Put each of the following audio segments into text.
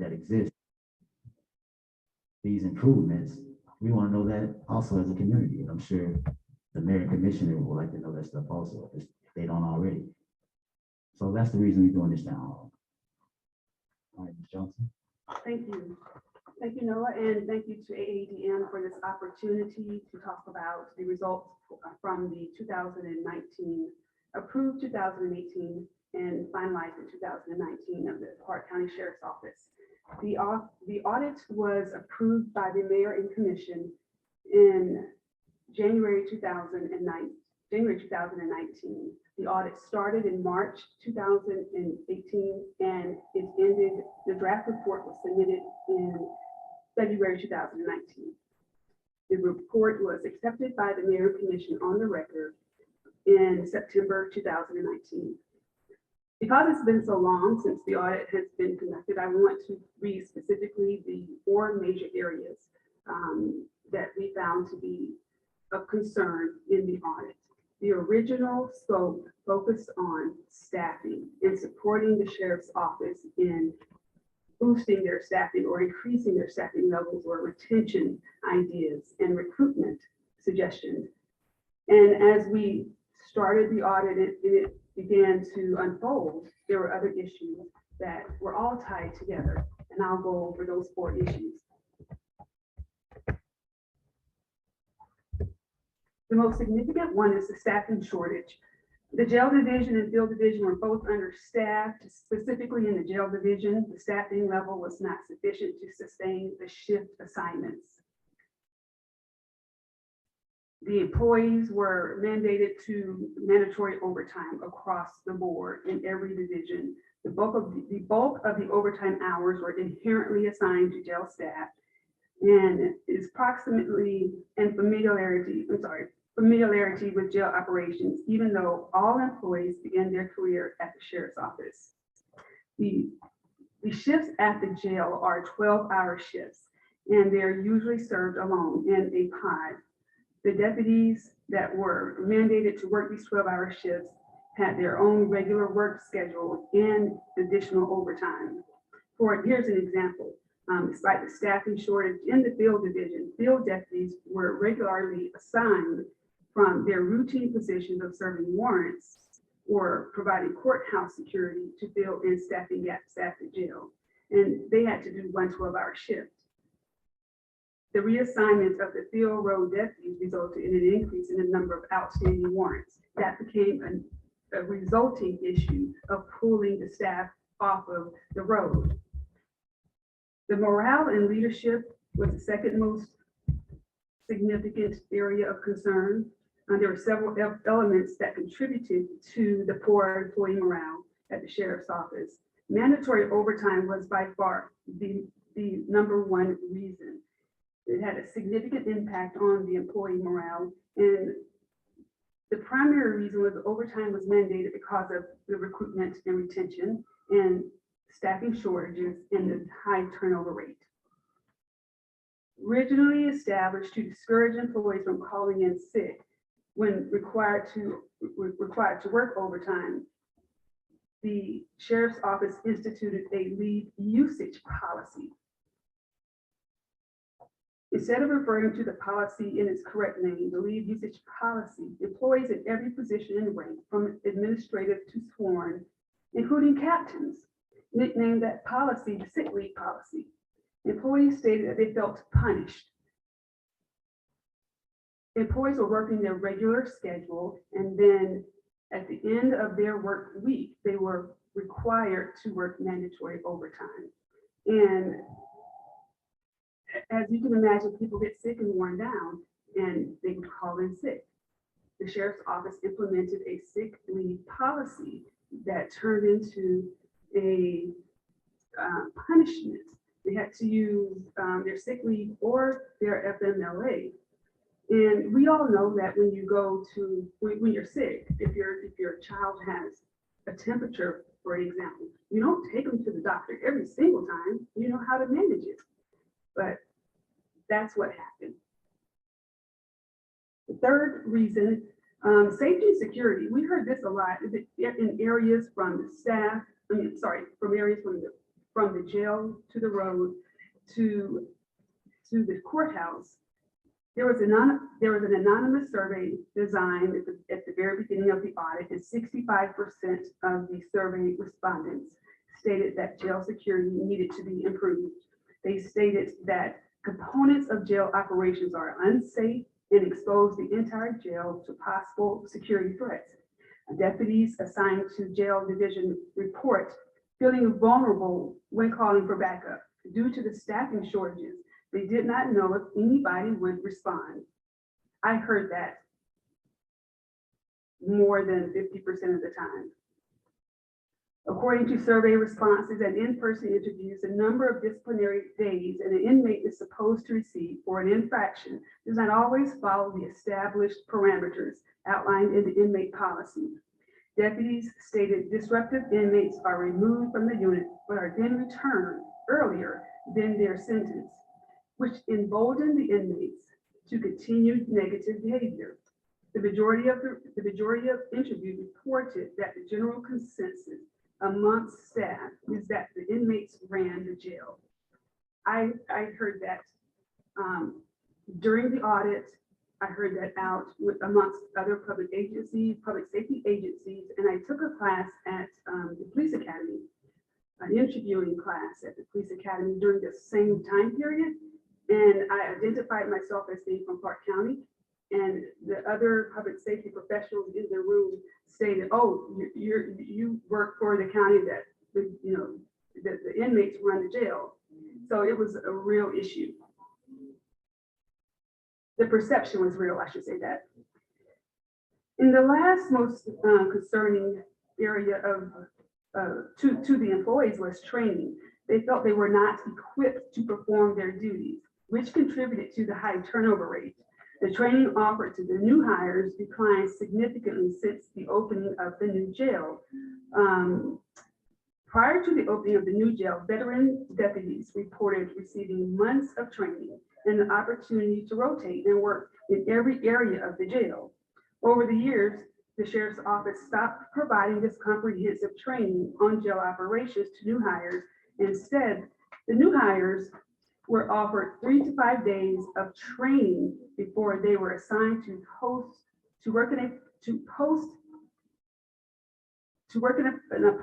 that exist, these improvements, we want to know that also as a community. And I'm sure the mayor and commissioner would like to know that stuff also, if they don't already. So that's the reason we're doing this town hall. All right, Ms. Johnson. Thank you. Thank you, Noah, and thank you to AADM for this opportunity to talk about the results from the 2019, approved 2018, and finalized in 2019 of the Clarke County Sheriff's Office. The audit was approved by the mayor and commission in January 2019. The audit started in March 2018 and it ended, the draft report was submitted in February 2019. The report was accepted by the mayor and commission on the record in September 2019. Because it's been so long since the audit has been conducted, I want to read specifically the 4 major areas that we found to be of concern in the audit. The original scope focused on staffing and supporting the sheriff's office in boosting their staffing or increasing their staffing levels or retention ideas and recruitment suggestions. And as we started the audit and it began to unfold, there were other issues that were all tied together. And I'll go over those 4 issues. The most significant one is the staffing shortage. The jail division and field division were both understaffed. Specifically in the jail division, the staffing level was not sufficient to sustain the shift assignments. The employees were mandated to mandatory overtime across the board in every division. The bulk of the overtime hours were inherently assigned to jail staff and is proximately and familiarity with jail operations, even though all employees begin their career at the sheriff's office. The shifts at the jail are 12-hour shifts, and they're usually served alone in a pod. The deputies that were mandated to work these 12-hour shifts had their own regular work schedule and additional overtime. Here's an example. Despite the staffing shortage in the field division, field deputies were regularly assigned from their routine positions of serving warrants or providing courthouse security to fill in staffing gaps at the jail. And they had to do 1 12-hour shift. The reassignment of the field road deputies resulted in an increase in the number of outstanding warrants. That became a resulting issue of pulling the staff off of the road. The morale and leadership was the second most significant area of concern. There were several elements that contributed to the poor employee morale at the sheriff's office. Mandatory overtime was by far the number 1 reason. It had a significant impact on the employee morale, and the primary reason was overtime was mandated because of the recruitment and retention and staffing shortages and the high turnover rate. Originally established to discourage employees from calling in sick when required to work overtime, the sheriff's office instituted a leave usage policy. Instead of referring to the policy in its correct name, the leave usage policy, employees at every position and rank, from administrative to sworn, including captains, nicknamed that policy the sick leave policy. Employees stated that they felt punished. Employees were working their regular schedule, and then at the end of their work week, they were required to work mandatory overtime. And as you can imagine, people get sick and worn down, and they would call in sick. The sheriff's office implemented a sick leave policy that turned into a punishment. They had to use their sick leave or their FMLA. And we all know that when you go to, when you're sick, if your child has a temperature, for example, you don't take them to the doctor every single time. You know how to manage it. But that's what happened. The third reason, safety and security. We heard this a lot in areas from the staff, from areas from the from the jail to the road to the courthouse, there was an anonymous survey designed at the very beginning of the audit, and 65% of the survey respondents stated that jail security needed to be improved. They stated that components of jail operations are unsafe and expose the entire jail to possible security threats. Deputies assigned to jail division report feeling vulnerable when calling for backup. Due to the staffing shortages, they did not know if anybody would respond. I heard that more than 50% of the time. According to survey responses and in-person interviews, the number of disciplinary days an inmate is supposed to receive for an infraction does not always follow the established parameters outlined in the inmate policy. Deputies stated disruptive inmates are removed from the unit but are then returned earlier than their sentence, which emboldened the inmates to continue negative behavior. The majority of interviews reported that the general consensus amongst staff is that the inmates ran the jail. I heard that during the audit. I heard that out amongst other public agencies, public safety agencies, and I took a class at the police academy, an interviewing class at the police academy during the same time period. And I identified myself as being from Clarke County, and the other public safety professionals in the room stated, "Oh, you work for the county that the inmates run the jail." So it was a real issue. The perception was real, I should say that. In the last most concerning area to the employees was training. They felt they were not equipped to perform their duties, which contributed to the high turnover rate. The training offered to the new hires declined significantly since the opening of the new jail. Prior to the opening of the new jail, veteran deputies reported receiving months of training and the opportunity to rotate and work in every area of the jail. Over the years, the sheriff's office stopped providing this comprehensive training on jail operations to new hires. Instead, the new hires were offered 3 to 5 days of training before they were assigned to work in a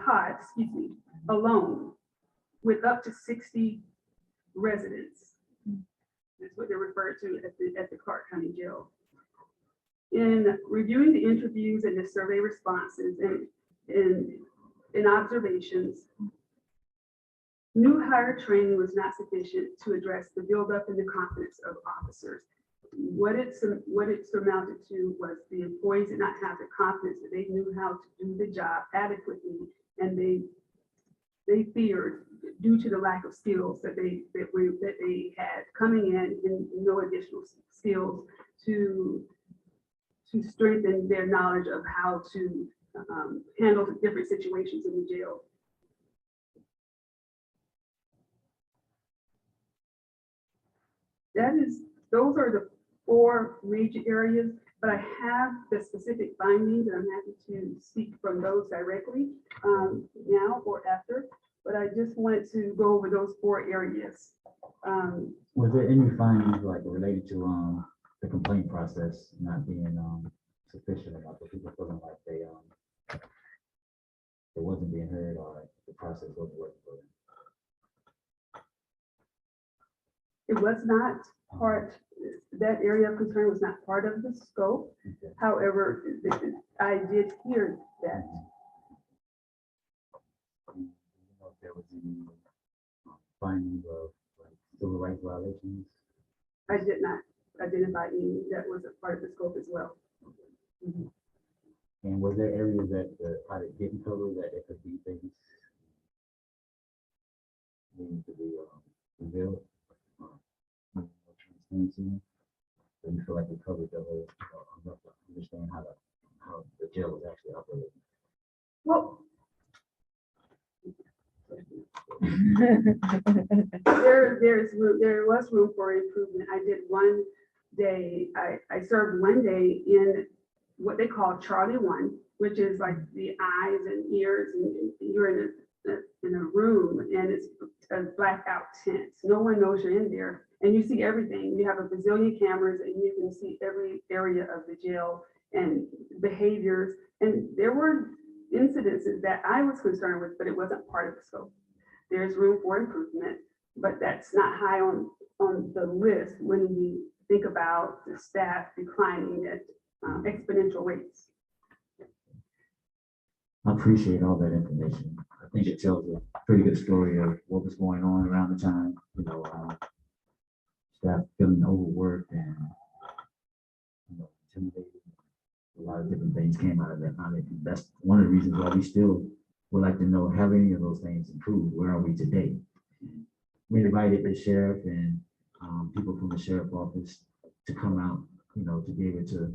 pod, alone with up to 60 residents. That's what they're referred to at the Clarke County Jail. In reviewing the interviews and the survey responses and in observations, new hire training was not sufficient to address the buildup in the confidence of officers. What it surmounted to was the employees did not have the confidence that they knew how to do the job adequately, and they feared, due to the lack of skills that they had coming in and no additional skills to strengthen their knowledge of how to handle different situations in the jail. Those are the 4 major areas, but I have the specific findings and I'm happy to speak from those directly now or after. But I just wanted to go over those 4 areas. Was there any findings like related to the complaint process not being sufficient enough, or people feeling like they wasn't being heard, or the process wasn't working for them? It was not part, that area of concern was not part of the scope. Okay. However, I did hear that. There was any findings of like civil rights violations? I did not identify any that was a part of the scope as well. Mm-hmm. And was there areas that the audit didn't cover that there could be things needing to be revealed? Transparency? So you feel like we covered the whole understand how the jail was actually operating? Well, there was room for improvement. I did one day, I served one day in what they call Charlie 1, which is like the eyes and ears, and you're in in a room and it's a blackout tent. No one knows you're in there and you see everything. You have a bazillion cameras and you can see every area of the jail and behaviors. And there were incidences that I was concerned with, but it wasn't part of the scope. There's room for improvement, but that's not high on the list when we think about the staff declining at exponential rates. I appreciate all that information. I think it tells a pretty good story of what was going on around the time, staff feeling overworked and intimidated. A lot of different things came out of that audit. And that's one of the reasons why we still would like to know, have any of those things improved? Where are we today? We invited the sheriff and people from the sheriff's office to come out, to be able to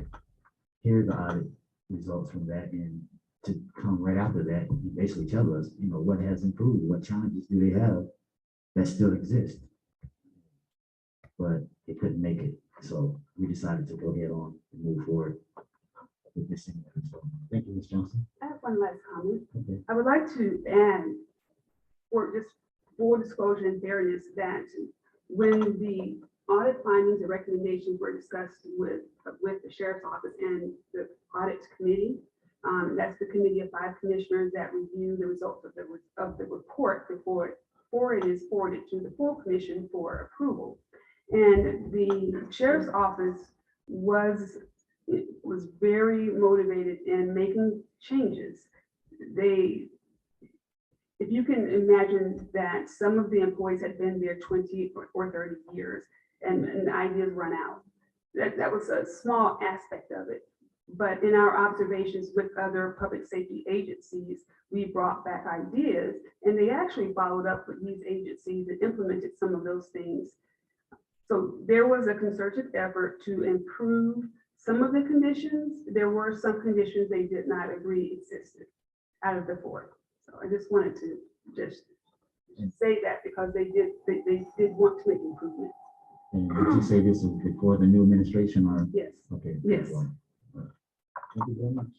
hear the audit results from that and to come right after that and basically tell us, what has improved, what challenges do they have that still exist. But they couldn't make it. So we decided to go ahead on and move forward with this thing. So thank you, Ms. Johnson. I have one last comment. Okay. I would like to add, for just full disclosure and fairness, that when the audit findings and recommendations were discussed with the sheriff's office and the audit committee, that's the committee of 5 commissioners that review the results of the report before it is forwarded to the full commission for approval. And the sheriff's office was very motivated in making changes. If you can imagine that some of the employees had been there 20 or 30 years and the ideas run out, that was a small aspect of it. But in our observations with other public safety agencies, we brought back ideas and they actually followed up with these agencies and implemented some of those things. So there was a concerted effort to improve some of the conditions. There were some conditions they did not agree existed out of the 4. So I just wanted to just say that because they did want to make improvement. And did you say this is before the new administration or? Yes. Okay. Yes. Thank you very much.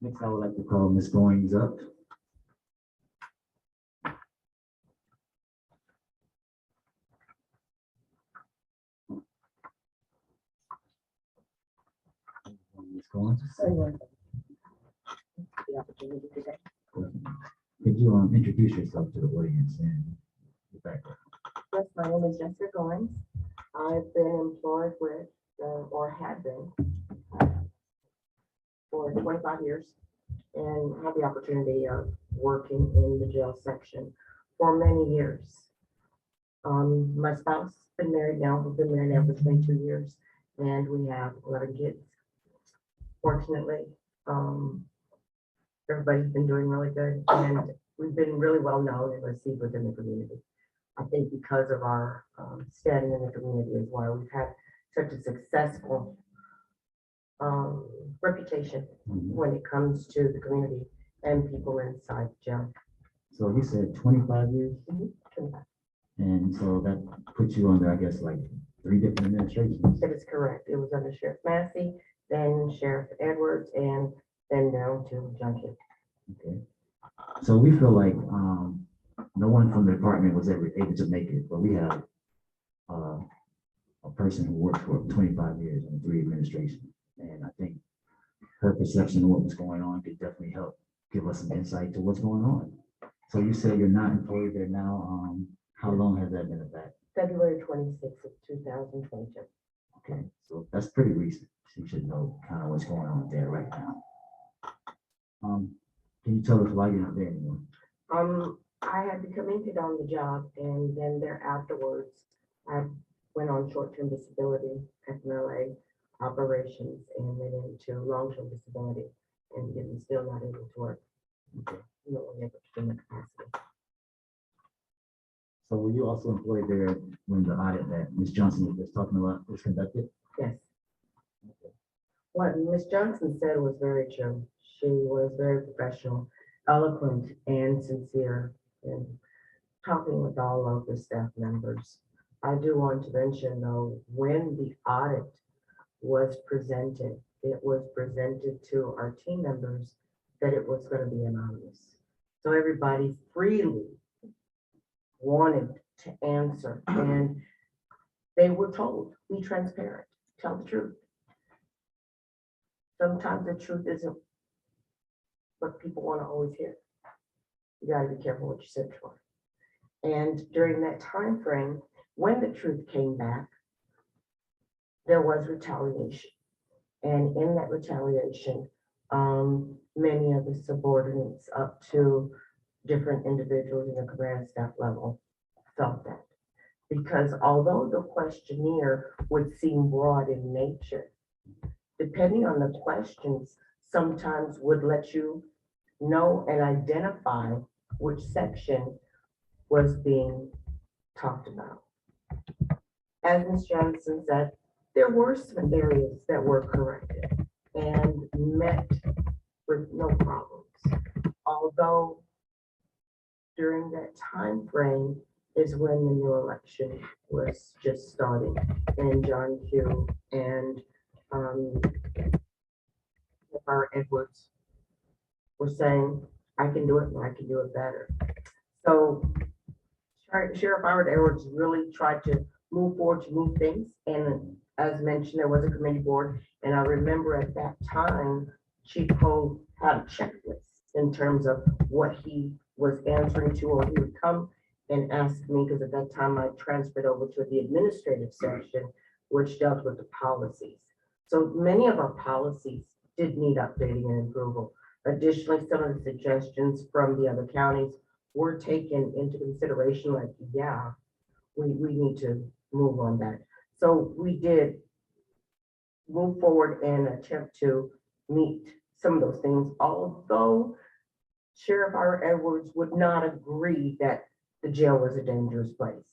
Next, I would like to call Ms. Goings up. Ms. Goings. The opportunity today. Could you introduce yourself to the audience and your background? Yes, my name is Jessica Goins. I've been employed with, or had been, for 25 years and had the opportunity of working in the jail section for many years. My spouse been married now, we've been married now for 22 years, and we have 11 kids. Fortunately, everybody's been doing really good, and we've been really well known and received within the community. I think because of our standing in the community is why we've had such a successful reputation when it comes to the community and people inside jail. So you said 25 years? 25. And so that puts you under, I guess, like 3 different administrations. That is correct. It was under Sheriff Massey, then Sheriff Edwards, and then down to John Kidd. Okay. So we feel like no one from the department was ever able to make it, but we have a person who worked for 25 years in 3 administrations. And I think her perception of what was going on could definitely help give us some insight to what's going on. So you said you're not employed there now. How long has that been effect? February 26th of 2022. Okay, so that's pretty recent. So you should know kind of what's going on there right now. Can you tell us why you're not there anymore? I had become injured on the job, and then afterwards, I went on short-term disability, FMLA operations, and went into long-term disability, and then still not able to work. Okay. No longer able to do my capacity. So were you also employed there when the audit that Ms. Johnson was just talking about was conducted? Yes. What Ms. Johnson said was very true. She was very professional, eloquent, and sincere in talking with all of the staff members. I do want to mention, though, when the audit was presented it was presented to our team members that it was going to be anonymous. So everybody freely wanted to answer, and they were told, be transparent, tell the truth. Sometimes the truth isn't what people want to always hear. You got to be careful what you search for. And during that time frame, when the truth came back, there was retaliation. And in that retaliation, many of the subordinates up to different individuals in the command staff level felt that. Because although the questionnaire would seem broad in nature, depending on the questions, sometimes would let you know and identify which section was being talked about. As Ms. Johnson said, there were some areas that were corrected and met with no problems. Although during that time frame is when the new election was just starting, and John Q and our Edwards were saying, I can do it and I can do it better. So Sheriff Howard Edwards really tried to move forward to move things. And as mentioned, there was a committee board. And I remember at that time, Chief Cole had a checklist in terms of what he was answering to, or he would come and ask me, because at that time I transferred over to the administrative section, which dealt with the policies. So many of our policies did need updating and approval. Additionally, some of the suggestions from the other counties were taken into consideration, like, yeah, we need to move on that. So we did move forward and attempt to meet some of those things, although Sheriff R. Edwards would not agree that the jail was a dangerous place.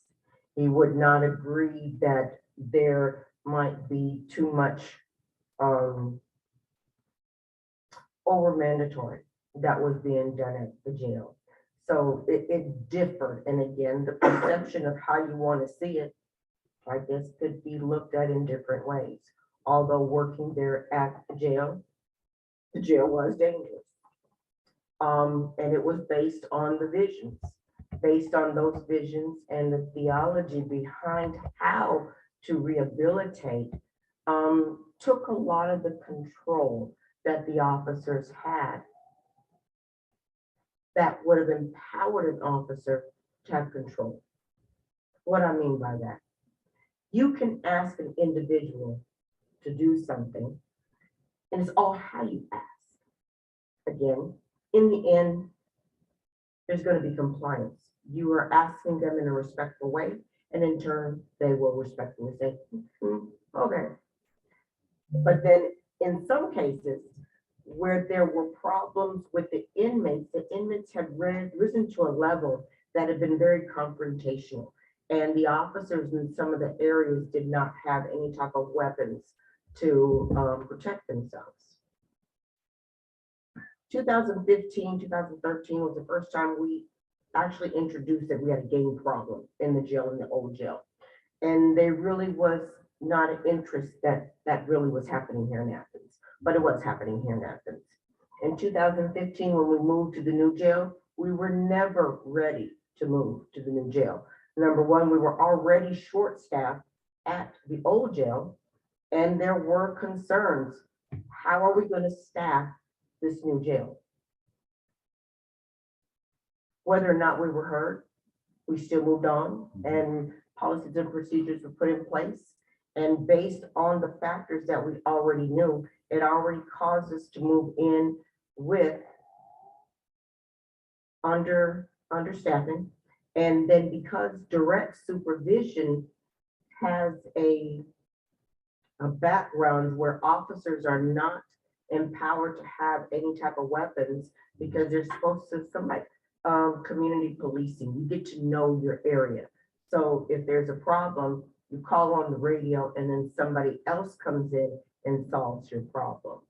He would not agree that there might be too much over mandatory that was being done at the jail. So it differed. And again, the perception of how you want to see it, I guess, could be looked at in different ways. Although working there at the jail was dangerous. And it was based on the visions, based on those visions and the theology behind how to rehabilitate, took a lot of the control that the officers had that would have empowered an officer to have control. What I mean by that, you can ask an individual to do something, and it's all how you ask. Again, in the end, there's going to be compliance. You are asking them in a respectful way, and in turn, they will respectfully say, okay. But then in some cases, where there were problems with the inmates had risen to a level that had been very confrontational. And the officers in some of the areas did not have any type of weapons to protect themselves. 2015, 2013 was the first time we actually introduced that we had a gang problem in the jail, in the old jail. And there really was not an interest that really was happening here in Athens, but it was happening here in Athens. In 2015, when we moved to the new jail, we were never ready to move to the new jail. Number one, we were already short-staffed at the old jail, and there were concerns. How are we going to staff this new jail? Whether or not we were heard, we still moved on, and policies and procedures were put in place. And based on the factors that we already knew, it already caused us to move in with understaffing. And then because direct supervision has a background where officers are not empowered to have any type of weapons, because they're supposed to, somebody, community policing, you get to know your area. So if there's a problem, you call on the radio and then somebody else comes in and solves your problem.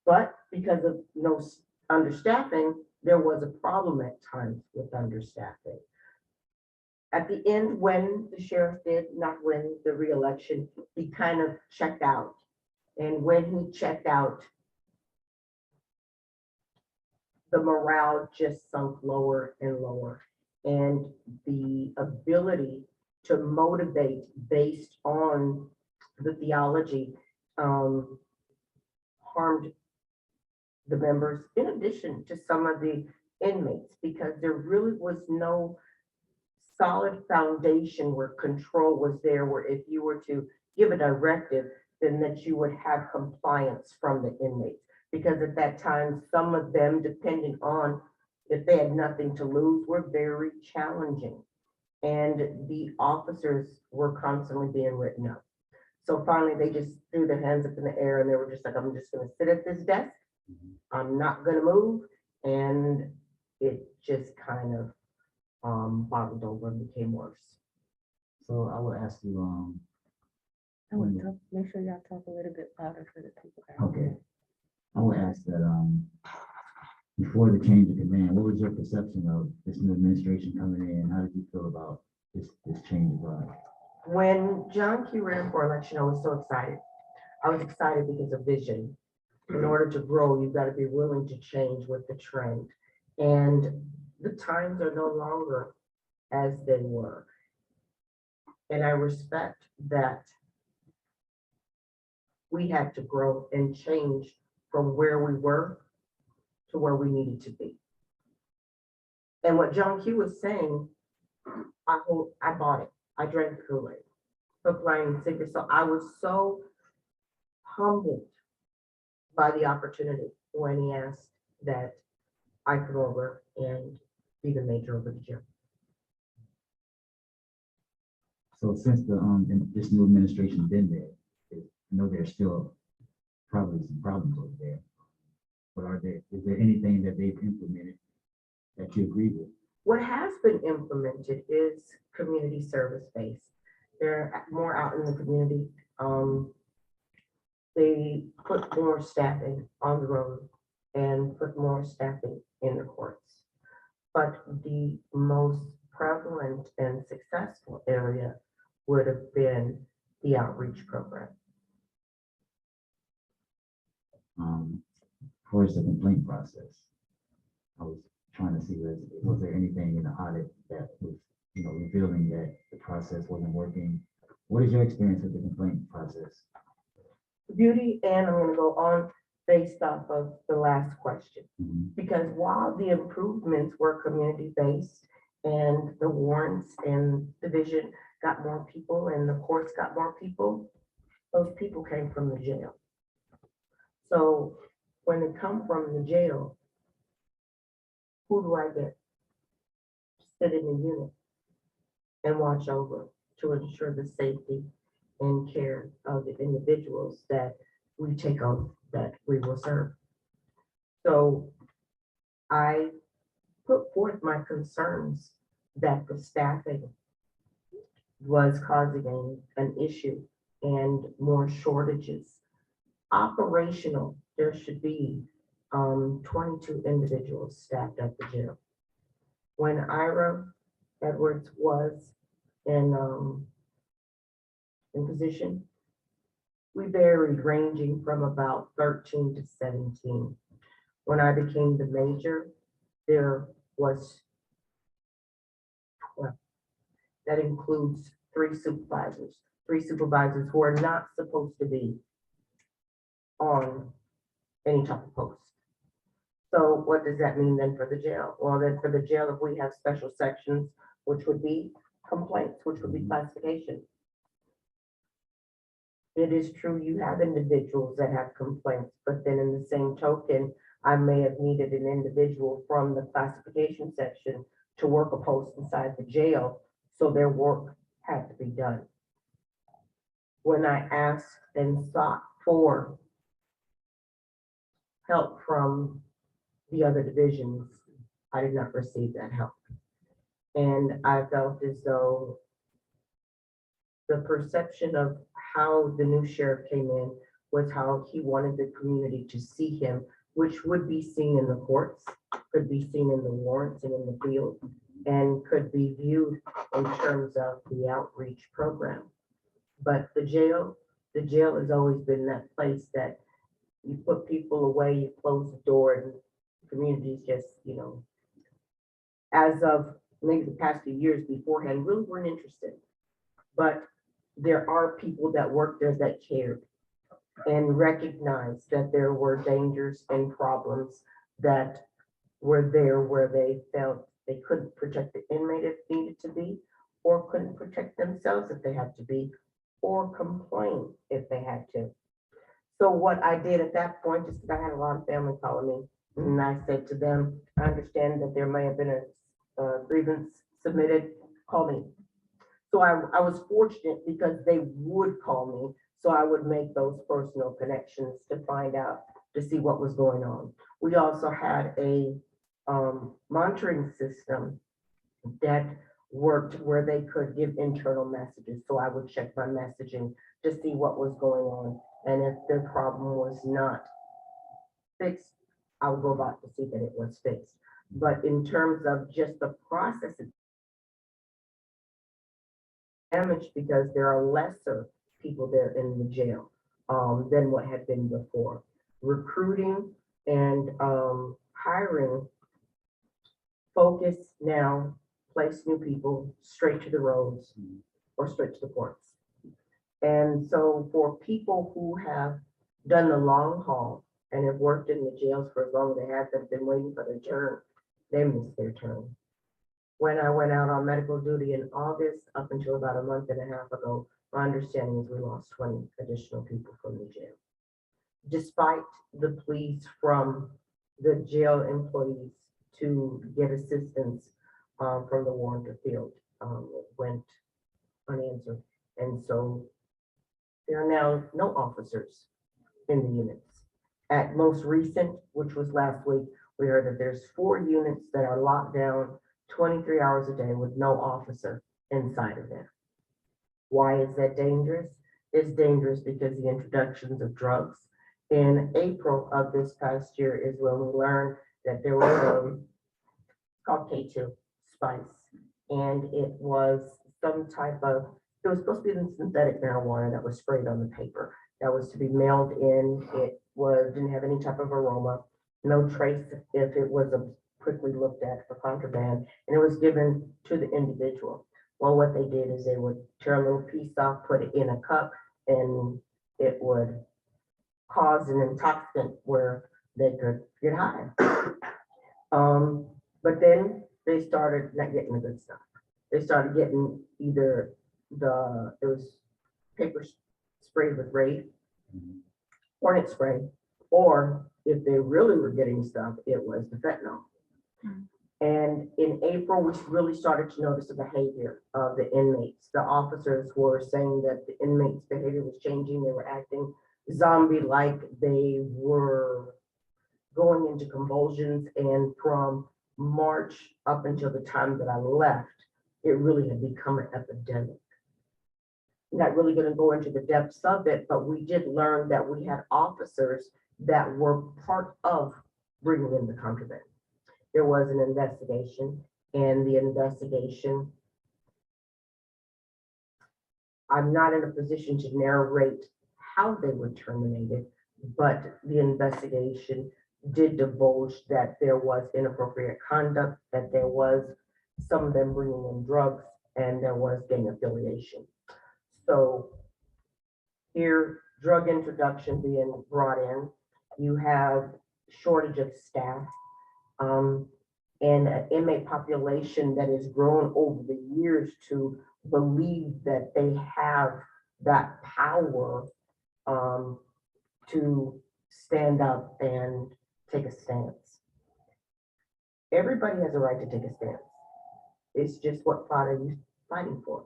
But because of no understaffing, there was a problem at times with understaffing. At the end, when the sheriff did not win the re-election, he kind of checked out And when he checked out, the morale just sunk lower and lower. And the ability to motivate based on the theology harmed the members, in addition to some of the inmates, because there really was no solid foundation where control was there, where if you were to give a directive, then that you would have compliance from the inmates. Because at that time, some of them, depending on if they had nothing to lose, were very challenging. And the officers were constantly being written up. So finally, they just threw their hands up in the air and they were just like, I'm just gonna sit at this desk. I'm not gonna move. And it just kind of bottled over and became worse. So I would ask you, I would talk, make sure y'all talk a little bit louder for the people. okay, I would ask that, before the change of command, what was your perception of this new administration coming in? How did you feel about this change of guard? When John Q ran for election, I was so excited. I was excited because of vision. In order to grow, you've got to be willing to change with the trend. And the times are no longer as they were. And I respect that we had to grow and change from where we were to where we needed to be. And what John Q was saying, I bought it. I drank the Kool-Aid, hook, line, and sinker. So I was so humbled by the opportunity when he asked that I come over and be the major over the jail. So since this new administration been there, I know there's still probably some problems over there. But is there anything that they've implemented that you agree with? What has been implemented is community service based. They're more out in the community. They put more staffing on the road and put more staffing in the courts. But the most prevalent and successful area would have been the outreach program. Towards the complaint process, I was trying to see, was there anything in the audit that was, revealing that the process wasn't working? What is your experience with the complaint process? Beauty, and I'm going to go on based off of the last question, because while the improvements were community-based and the warrants and division got more people and the courts got more people, those people came from the jail. So when they come from the jail, who do I get? Sit in the unit and watch over to ensure the safety and care of the individuals that we take on, that we will serve. So I put forth my concerns that the staffing was causing an issue and more shortages. Operational, there should be 22 individuals staffed at the jail. When Ira Edwards was in position, we varied ranging from about 13 to 17. When I became the major, there was 12. That includes 3 supervisors who are not supposed to be on any type of post. So what does that mean then for the jail? Well, then for the jail, if we have special sections, which would be complaints, which would be classification. It is true you have individuals that have complaints, but then in the same token, I may have needed an individual from the classification section to work a post inside the jail, so their work had to be done. When I asked and sought for help from the other divisions, I did not receive that help. And I felt as though the perception of how the new sheriff came in was how he wanted the community to see him, which would be seen in the courts, could be seen in the warrants and in the field, and could be viewed in terms of the outreach program. But the jail the jail has always been that place that you put people away, you close the door, and communities just, as of maybe the past few years beforehand, really weren't interested. But there are people that work there that cared and recognized that there were dangers and problems that were there where they felt they couldn't protect the inmate if needed to be, or couldn't protect themselves if they had to be, or complain if they had to. So what I did at that point, just because I had a lot of family calling me, and I said to them, I understand that there may have been a grievance submitted, call me. So I was fortunate because they would call me, so I would make those personal connections to find out, to see what was going on. We also had a monitoring system that worked where they could give internal messages. So I would check my messaging to see what was going on. And if the problem was not fixed, I would go about to see that it was fixed. But in terms of just the process, it's damaged because there are lesser people there in the jail than what had been before. Recruiting and hiring focus now, place new people straight to the roads or straight to the courts. And so for people who have done the long haul and have worked in the jails for as long as they have, that have been waiting for their turn, they missed their turn. When I went out on medical duty in August, up until about a month and a half ago, my understanding is we lost 20 additional people from the jail. Despite the pleas from the jail employees to get assistance from the Warrant field, it went unanswered. And so there are now no officers in the units. At most recent, which was last week, we heard that there's 4 units that are locked down 23 hours a day with no officer inside of them. Why is that dangerous? It's dangerous because the introductions of drugs. In April of this past year is when we learned that there was called K2 spice, and it was some type of, it was supposed to be the synthetic marijuana that was sprayed on the paper that was to be mailed in. It didn't have any type of aroma, no trace if it was quickly looked at for contraband, and it was given to the individual. Well, what they did is they would tear a little piece off, put it in a cup, and it would cause an intoxicant where they could get high. But then they started not getting the good stuff. They started getting either it was paper sprayed with rape, hornet spray, or if they really were getting stuff, it was the fentanyl. And in April, we really started to notice the behavior of the inmates. The officers were saying that the inmates' behavior was changing. They were acting zombie-like. They were going into convulsions. And from March up until the time that I left, it really had become an epidemic. Not really going to go into the depths of it, but we did learn that we had officers that were part of bringing in the contraband. There was an investigation, and the investigation, I'm not in a position to narrate how they were terminated, but the investigation did divulge that there was inappropriate conduct, that there was some of them bringing in drugs, and there was gang affiliation. So here, drug introduction being brought in, you have shortage of staff, and an inmate population that has grown over the years to believe that they have that power to stand up and take a stance. Everybody has a right to take a stance. It's just what fight are you fighting for?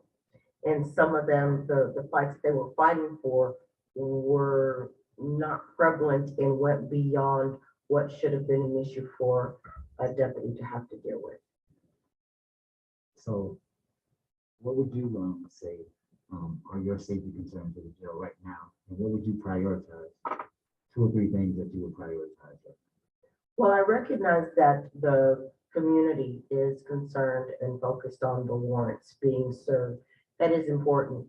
And some of them, the fights they were fighting for were not prevalent and went beyond what should have been an issue for a deputy to have to deal with. So what would you say are your safety concerns for the jail right now? And what would you prioritize? 2 or 3 things that you would prioritize. Well, I recognize that the community is concerned and focused on the warrants being served. That is important.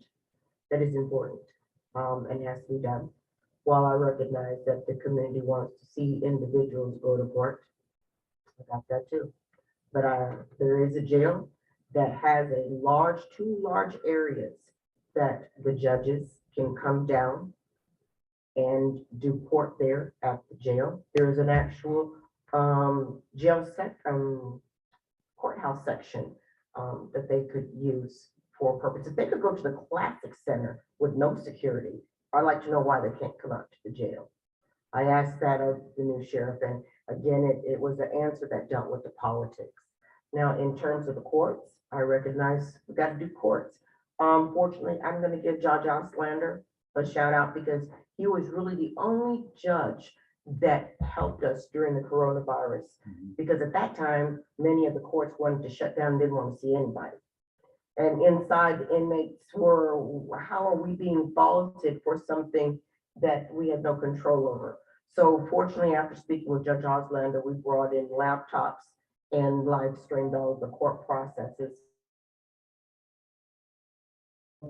That is important. and has to be done. While I recognize that the community wants to see individuals go to court, I got that too. But there is a jail that has two large areas that the judges can come down and do court there at the jail. There is an actual courthouse section that they could use for purposes. They could go to the Classic Center with no security. I'd like to know why they can't come out to the jail. I asked that of the new sheriff, and again, it was an answer that dealt with the politics. Now, in terms of the courts, I recognize we got to do courts. Fortunately, I'm going to give Judge Auslander a shout out because he was really the only judge that helped us during the coronavirus. Because at that time, many of the courts wanted to shut down, didn't want to see anybody. And inside, the inmates were, how are we being faulted for something that we had no control over? So fortunately, after speaking with Judge Auslander, we brought in laptops and live streamed all of the court processes.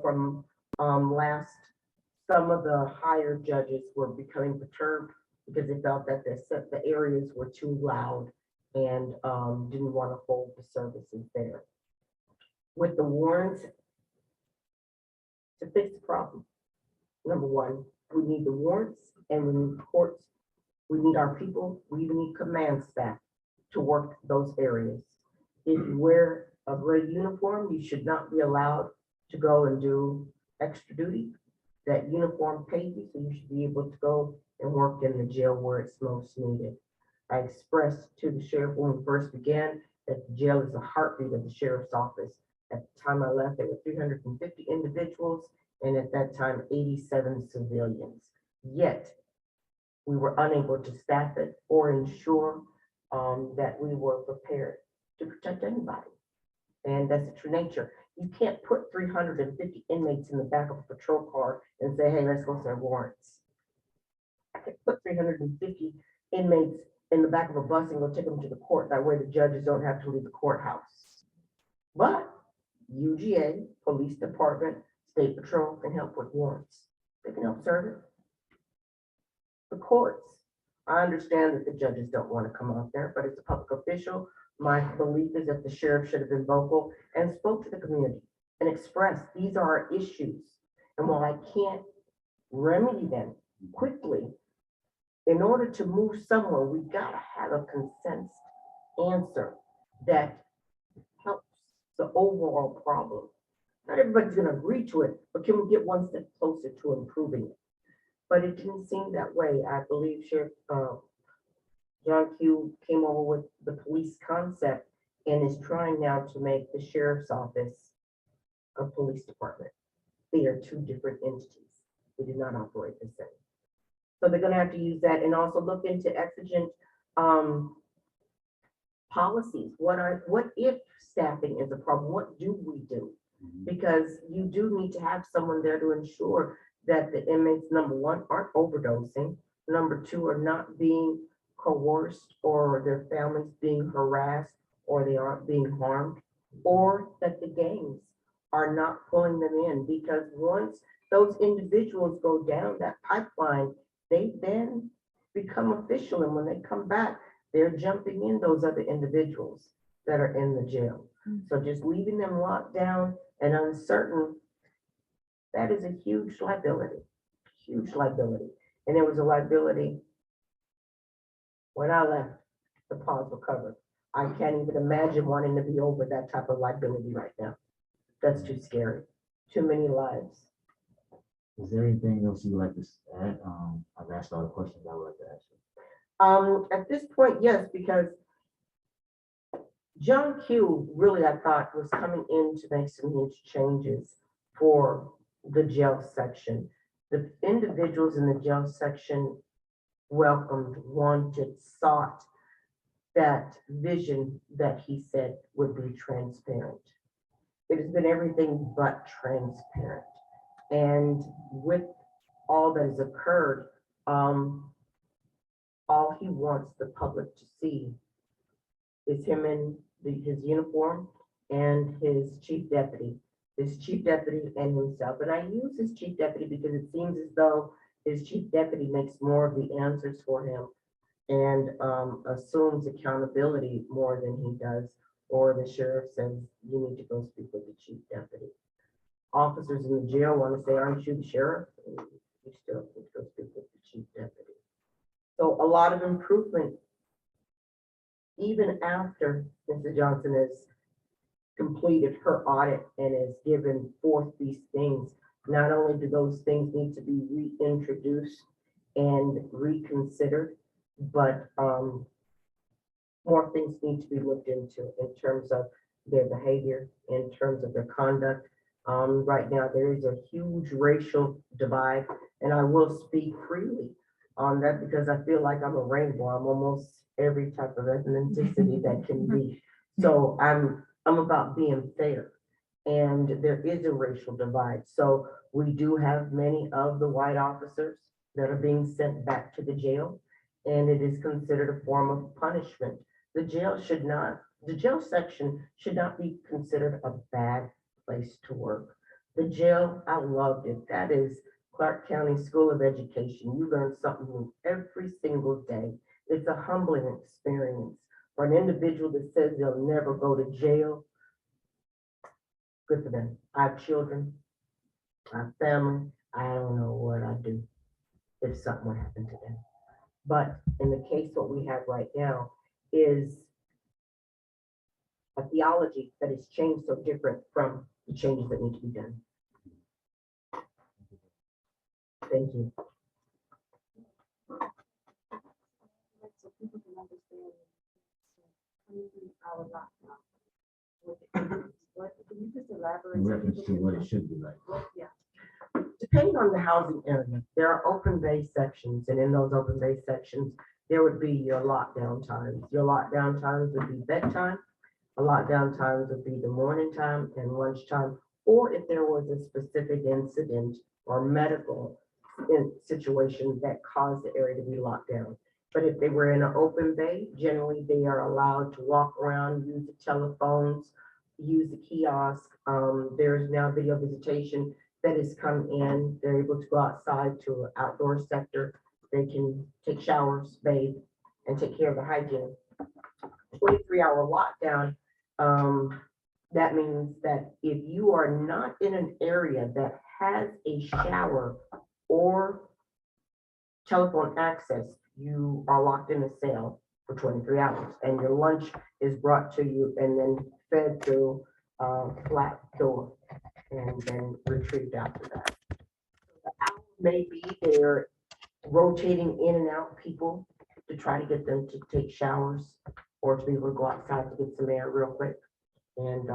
From some of the higher judges were becoming perturbed because they felt that the areas were too loud and didn't want to hold the services there. With the warrants, to fix the problem, number one, we need the warrants and we need courts. We need our people. We even need command staff to work those areas. If you wear a gray uniform, you should not be allowed to go and do extra duty. That uniform pays you, so you should be able to go and work in the jail where it's most needed. I expressed to the sheriff when we first began that the jail is the heartbeat of the sheriff's office. At the time I left, there were 350 individuals, and at that time, 87 civilians. Yet, we were unable to staff it or ensure that we were prepared to protect anybody. And that's the true nature. You can't put 350 inmates in the back of a patrol car and say, hey, let's go serve warrants. I can put 350 inmates in the back of a bus and go take them to the court. That way the judges don't have to leave the courthouse. But UGA, police department, state patrol can help with warrants. They can help serve it. The courts, I understand that the judges don't want to come out there, but as a public official, my belief is that the sheriff should have been vocal and spoke to the community and expressed these are our issues. And while I can't remedy them quickly, in order to move somewhere, we gotta have a consensus answer that helps the overall problem. Not everybody's gonna agree to it, but can we get one step closer to improving it? But it didn't seem that way. I believe Sheriff John Q came over with the police concept and is trying now to make the sheriff's office a police department. They are two different entities. They do not operate the same. So they're gonna have to use that and also look into exigent policies. What if staffing is a problem? What do we do? Because you do need to have someone there to ensure that the inmates, number one, aren't overdosing. Number two, are not being coerced or their families being harassed or they aren't being harmed, or that the gangs are not pulling them in. Because once those individuals go down that pipeline, they then become official. And when they come back, they're jumping in those other individuals that are in the jail. So just leaving them locked down and uncertain, that is a huge liability, huge liability. And there was a liability when I left, the ponds were covered. I can't even imagine wanting to be over that type of liability right now. That's too scary. Too many lives. Is there anything else you would like to add? I've asked all the questions I would like to ask you. At this point, yes, because John Q really, I thought, was coming in to make some huge changes for the jail section. The individuals in the jail section welcomed, wanted, sought that vision that he said would be transparent. It has been everything but transparent. And with all that has occurred, all he wants the public to see is him in his uniform and his chief deputy his chief deputy and himself. And I use his chief deputy because it seems as though his chief deputy makes more of the answers for him and assumes accountability more than he does, or the sheriff says, you need to go speak with the chief deputy. Officers in the jail want to say, aren't you the sheriff? And you still need to go speak with the chief deputy. So a lot of improvement, even after Mrs. Johnson has completed her audit and has given forth these things. Not only do those things need to be reintroduced and reconsidered, but more things need to be looked into in terms of their behavior, in terms of their conduct. Right now, there is a huge racial divide, and I will speak freely on that because I feel like I'm a rainbow. I'm almost every type of ethnicity that can be. So I'm about being fair, and there is a racial divide. So we do have many of the white officers that are being sent back to the jail, and it is considered a form of punishment. The jail section should not be considered a bad place to work. The jail, I loved it. That is Clarke County School of Education. You learn something new every single day. It's a humbling experience for an individual that says they'll never go to jail. Good for them. I have children, I have family. I don't know what I'd do if something would happen to them. But in the case, what we have right now is a theology that has changed so different from the changes that need to be done. Thank you. So people can understand 23-hour lockdown. What, can you just elaborate? In so reference people to can what know? it should be like. Yeah. Depending on the housing area, there are open bay sections, and in those open bay sections, there would be your lockdown times. Your lockdown times would be bedtime. A lockdown times would be the morning time and lunchtime, or if there was a specific incident or medical situation that caused the area to be locked down. But if they were in an open bay, generally they are allowed to walk around, use the telephones, use the kiosk. There's now video visitation that has come in. They're able to go outside to an outdoor sector. They can take showers, bathe, and take care of the hygiene. 23-hour lockdown, that means that if you are not in an area that has a shower or telephone access, you are locked in a cell for 23 hours, and your lunch is brought to you and then fed through a flat door and then retrieved after that. The hour may be there rotating in and out people to try to get them to take showers or to be able to go outside to get some air real quick. And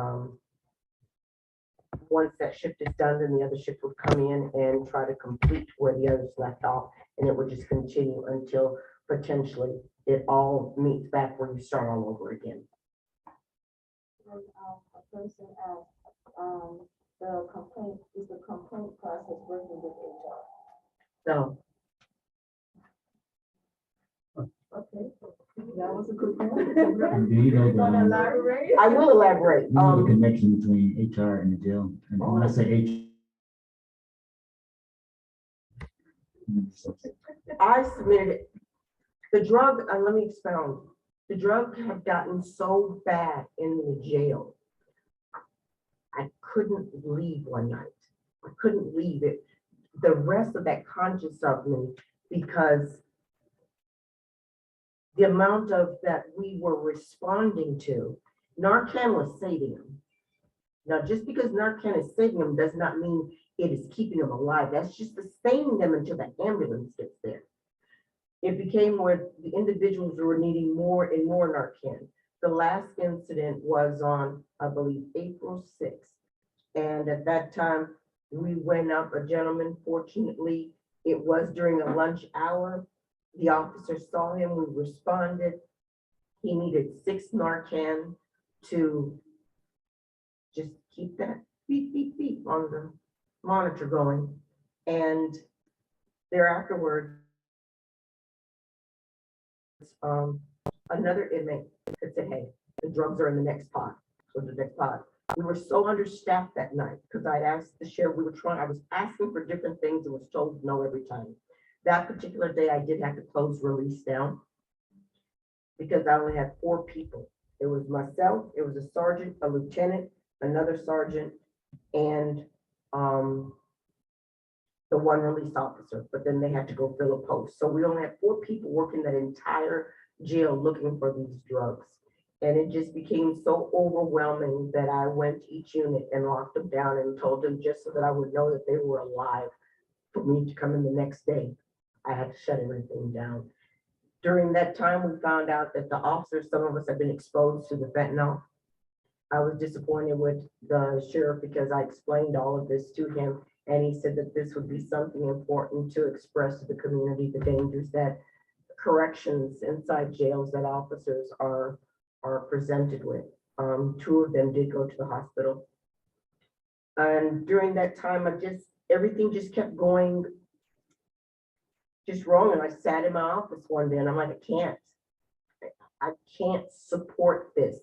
once that shift is done, then the other shift would come in and try to complete where the others left off, and it would just continue until potentially it all meets back where you start all over again. When a person asked, the complaint process working with HR. So Okay, that was a good one. And do you know You wanna the, elaborate? I will elaborate. you know the connection between HR and the jail? And when I say HR. I submitted the drug, let me expound. The drug had gotten so bad in the jail. I couldn't leave one night. I couldn't leave it. The rest of that conscious of me, because the amount of that we were responding to, Narcan was saving them. Now, just because Narcan is saving them does not mean it is keeping them alive. That's just sustaining them until the ambulance gets there. It became where the individuals were needing more and more Narcan. The last incident was on, I believe, April 6th. And at that time, we went up, a gentleman, fortunately, it was during a lunch hour. The officer saw him, we responded. He needed 6 Narcan to just keep that beep, beep, beep on the monitor going. And thereafterward, another inmate had said, hey, the drugs are in the next pot. So the next pot, We were so understaffed that night because I'd asked the sheriff, I was asking for different things and was told no every time. That particular day, I did have to close release down because I only had 4 people. It was myself, it was a sergeant, a lieutenant, another sergeant, and the one release officer, but then they had to go fill a post. So we only had 4 people working that entire jail looking for these drugs. And it just became so overwhelming that I went to each unit and locked them down and told them just so that I would know that they were alive for me to come in the next day. I had to shut everything down. During that time, we found out that the officers, some of us have been exposed to the fentanyl. I was disappointed with the sheriff because I explained all of this to him. And he said that this would be something important to express to the community, the dangers that corrections inside jails that officers are presented with. 2 of them did go to the hospital. And during that time, everything just kept going just wrong. And I sat in my office one day and I'm like, I can't support this.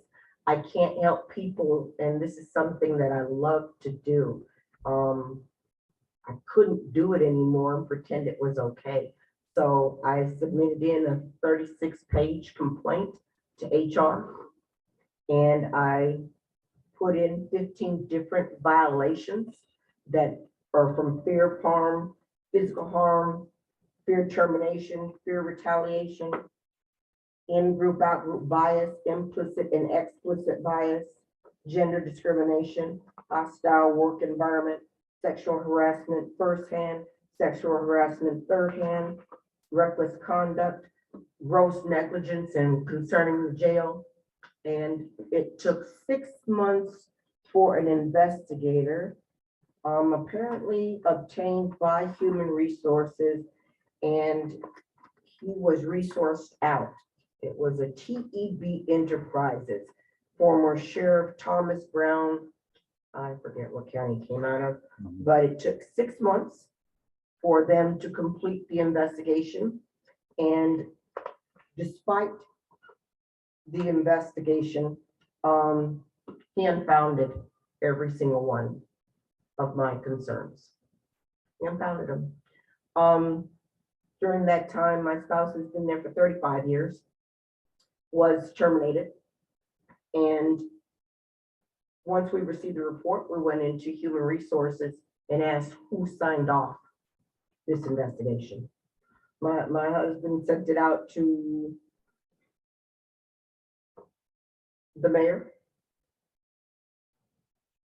I can't help people. And this is something that I love to do. I couldn't do it anymore and pretend it was okay. So I submitted in a 36-page complaint to HR, and I put in 15 different violations that are from fear of harm, physical harm, fear termination, fear retaliation, in-group, out-group bias, implicit and explicit bias, gender discrimination, hostile work environment, sexual harassment firsthand, sexual harassment thirdhand, reckless conduct, gross negligence and concerning the jail. And it took 6 months for an investigator, apparently obtained by Human Resources, and he was resourced out. It was a TEB Enterprises, former Sheriff Thomas Brown, I forget what county he came out of, but it took 6 months for them to complete the investigation. And despite the investigation, he unfounded every single one of my concerns. He unfounded them. During that time, my spouse has been there for 35 years, was terminated. And once we received the report, we went into Human Resources and asked who signed off this investigation. My husband sent it out to the mayor,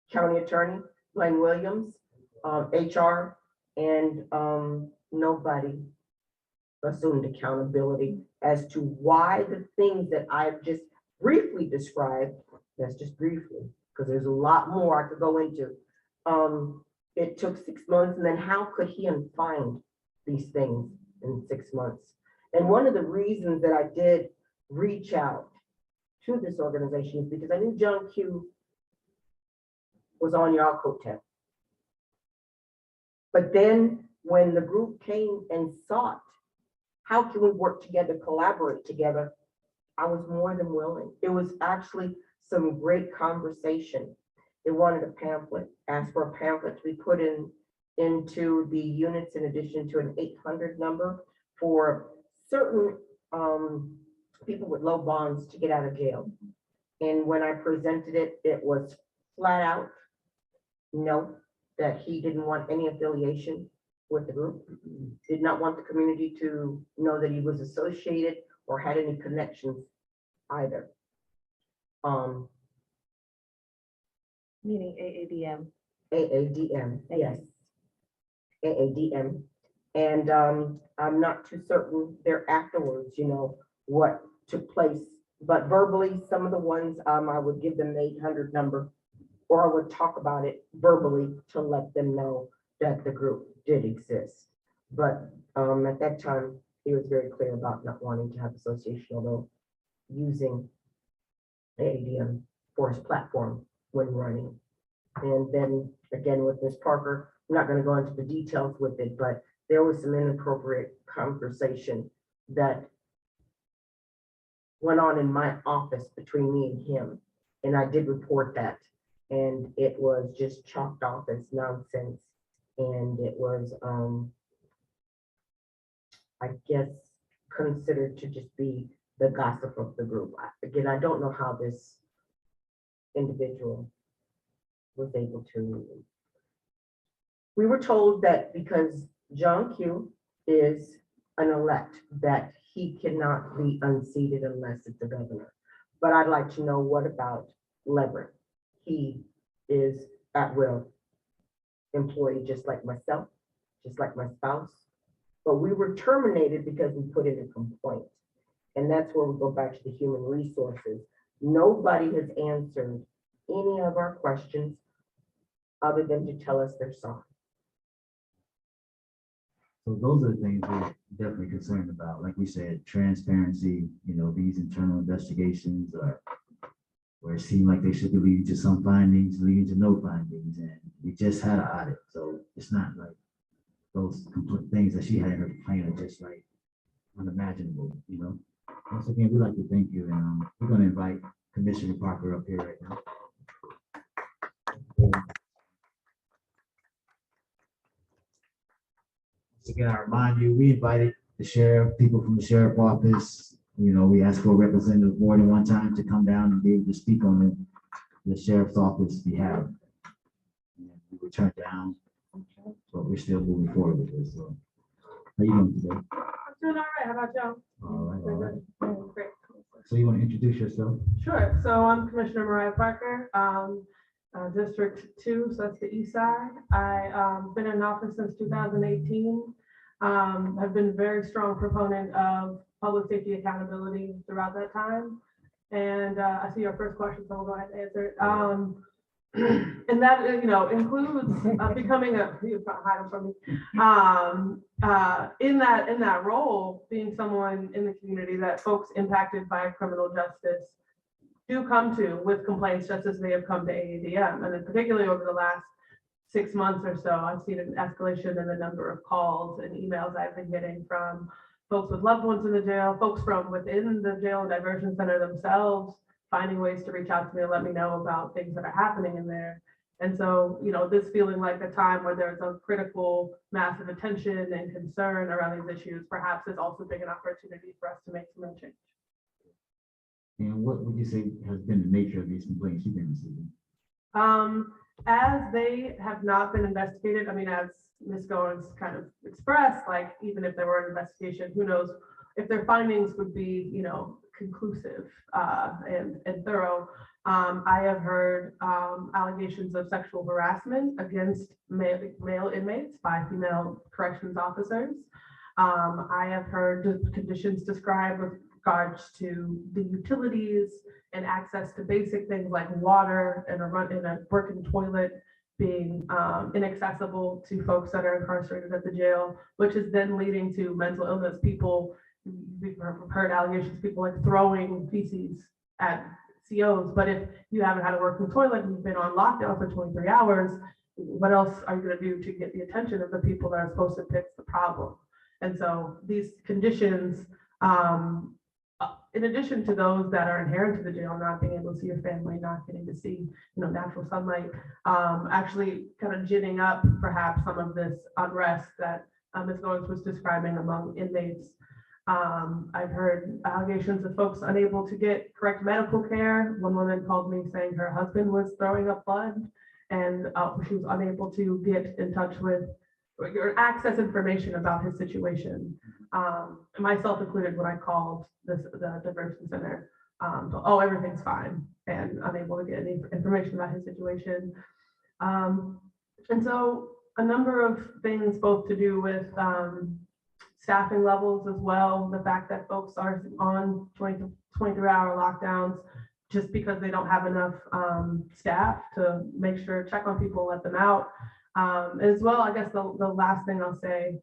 county attorney, Glenn Williams, HR, and nobody assumed accountability as to why the things that I've just briefly described, that's just briefly, because there's a lot more I could go into. It took 6 months, and then how could he find these things in 6 months? And one of the reasons that I did reach out to this organization is because I knew John Q was on your coattail. But then when the group came and sought, how can we work together, collaborate together? I was more than willing. It was actually some great conversation. They wanted a pamphlet, asked for a pamphlet to be put into the units in addition to an 800 number for certain people with low bonds to get out of jail. And when I presented it, it was flat out no, that he didn't want any affiliation with the group, did not want the community to know that he was associated or had any connections either. Meaning AADM. AADM, yes. AADM. And I'm not too certain there afterwards, what took place. But verbally, some of the ones, I would give them the 800 number, or I would talk about it verbally to let them know that the group did exist. But at that time, he was very clear about not wanting to have association, although using AADM for his platform when running. And then again with Ms. Parker, I'm not going to go into the details with it, but there was some inappropriate conversation that went on in my office between me and him. And I did report that And it was just chalked off as nonsense. And it was, I guess, considered to just be the gossip of the group. Again, I don't know how this individual was able to. We were told that because John Q is an elect, that he cannot be unseated unless it's the governor. But I'd like to know, what about Leverett? He is at will employee, just like myself, just like my spouse. But we were terminated because we put in a complaint. And that's where we go back to the human resources. Nobody has answered any of our questions other than to tell us they're sorry. So those are the things we're definitely concerned about. Like we said, transparency, these internal investigations are where it seemed like they should be leading to some findings, leading to no findings. And we just had an audit. So it's not like those complete things that she had in her plan are just like unimaginable, Once again, we'd like to thank you. And we're going to invite Commissioner Parker up here right now. Again, I remind you, we invited the sheriff, people from the sheriff office. We asked for a representative more than one time to come down and be able to speak on the sheriff's office behalf. And we were turned down, but we're still moving forward with this. So, how you doing today? I'm doing all right. How about y'all? All right. Great. So you want to introduce yourself? Sure. So I'm Commissioner Mariah Parker, District 2, so that's the east side. I've been in office since 2018. Have been a very strong proponent of public safety accountability throughout that time. And I see your first question, so I'll go ahead and answer it. And that, includes becoming you can't hide from me. In that role, being someone in the community that folks impacted by criminal justice do come to with complaints, just as they have come to AADM. And then particularly over the last 6 months or so, I've seen an escalation in the number of calls and emails I've been getting from folks with loved ones in the jail, folks from within the jail and diversion center themselves, finding ways to reach out to me and let me know about things that are happening in there. And so, this feeling like a time where there's a critical mass of attention and concern around these issues, perhaps is also been an opportunity for us to make some real change. And what would you say has been the nature of these complaints you've been receiving? As they have not been investigated, as Ms. Goins kind of expressed, like, even if there were an investigation, who knows if their findings would be, conclusive and thorough. I have heard allegations of sexual harassment against male inmates by female corrections officers. I have heard conditions described with regards to the utilities and access to basic things like water and a working toilet being inaccessible to folks that are incarcerated at the jail, which is then leading to mental illness. We've heard allegations, people like throwing feces at COs, but if you haven't had a working toilet and you've been on lockdown for 23 hours, what else are you going to do to get the attention of the people that are supposed to fix the problem? And so these conditions, in addition to those that are inherent to the jail, not being able to see your family, not getting to see, natural sunlight, actually kind of ginning up perhaps some of this unrest that Ms. Goins was describing among inmates. I've heard allegations of folks unable to get correct medical care. One woman called me saying her husband was throwing up blood and she was unable to get in touch with or access information about his situation. Myself included, when I called the diversion center, everything's fine, and unable to get any information about his situation. And so a number of things, both to do with staffing levels as well, the fact that folks are on 23-hour lockdowns just because they don't have enough staff to make sure, check on people, let them out. As well, I guess the last thing I'll say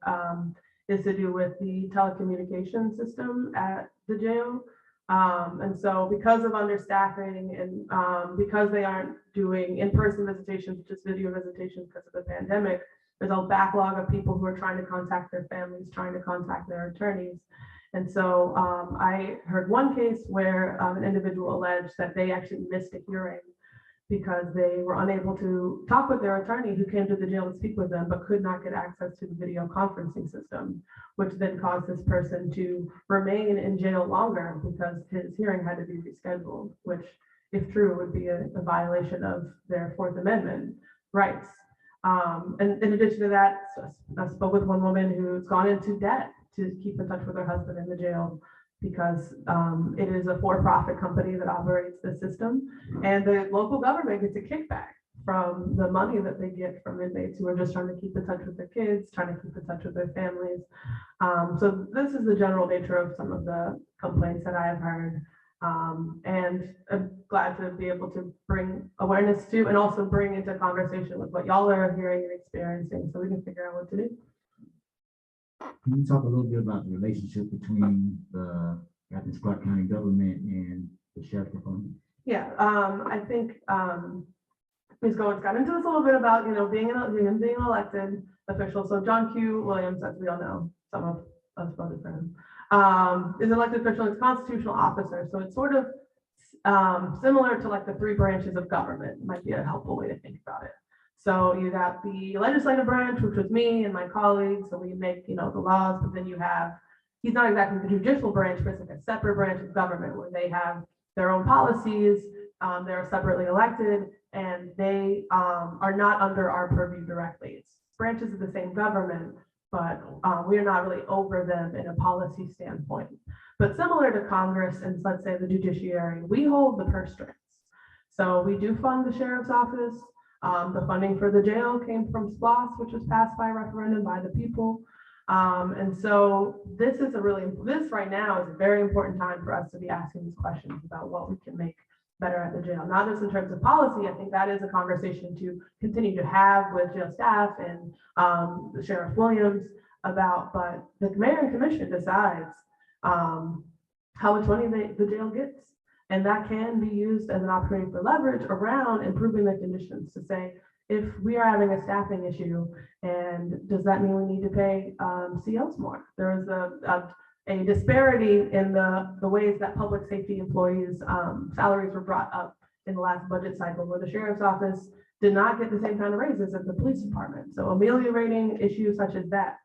is to do with the telecommunication system at the jail. And so because of understaffing and because they aren't doing in-person visitations, just video visitations because of the pandemic, there's a backlog of people who are trying to contact their families, trying to contact their attorneys. And so I heard one case where an individual alleged that they actually missed a hearing because they were unable to talk with their attorney who came to the jail to speak with them, but could not get access to the video conferencing system, which then caused this person to remain in jail longer because his hearing had to be rescheduled, which, if true, would be a violation of their Fourth Amendment rights. And in addition to that, I spoke with one woman who's gone into debt to keep in touch with her husband in the jail because it is a for-profit company that operates the system, and the local government gets a kickback from the money that they get from inmates who are just trying to keep in touch with their kids, trying to keep in touch with their families. So this is the general nature of some of the complaints that I have heard. And I'm glad to be able to bring awareness to and also bring into conversation with what y'all are hearing and experiencing so we can figure out what to do. Can you talk a little bit about the relationship between the Athens-Clarke County government and the sheriff department? Yeah, I think Ms. Goins got into this a little bit about, being an elected official. So John Q. Williams, as we all know, some of us voted for him, is an elected official, is a constitutional officer. So it's sort of similar to like the three branches of government, might be a helpful way to think about it. So you got the legislative branch, which was me and my colleagues, so we make, the laws, but then you have, he's not exactly the judicial branch, but it's like a separate branch of government where they have their own policies, they're separately elected, and they are not under our purview directly. It's branches of the same government, but we are not really over them in a policy standpoint. But similar to Congress and let's say the judiciary, we hold the purse strings. So we do fund the sheriff's office. The funding for the jail came from SPLOST, which was passed by referendum by the people. And so this right now is a very important time for us to be asking these questions about what we can make better at the jail, not just in terms of policy. I think that is a conversation to continue to have with jail staff and the Sheriff Williams about, but the mayor and commission decides how much money the jail gets. And that can be used as an opportunity for leverage around improving the conditions to say, if we are having a staffing issue, and does that mean we need to pay COs more? There is a disparity in the ways that public safety employees' salaries were brought up in the last budget cycle, where the sheriff's office did not get the same kind of raises as the police department. So ameliorating issues such as that.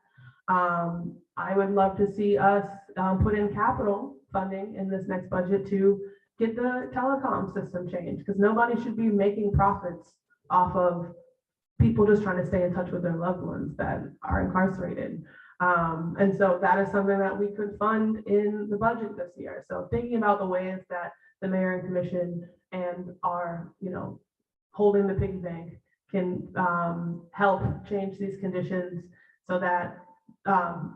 I would love to see us put in capital funding in this next budget to get the telecom system changed, because nobody should be making profits off of people just trying to stay in touch with their loved ones that are incarcerated. And so that is something that we could fund in the budget this year. So thinking about the ways that the mayor and commission and our, holding the piggy bank can help change these conditions so that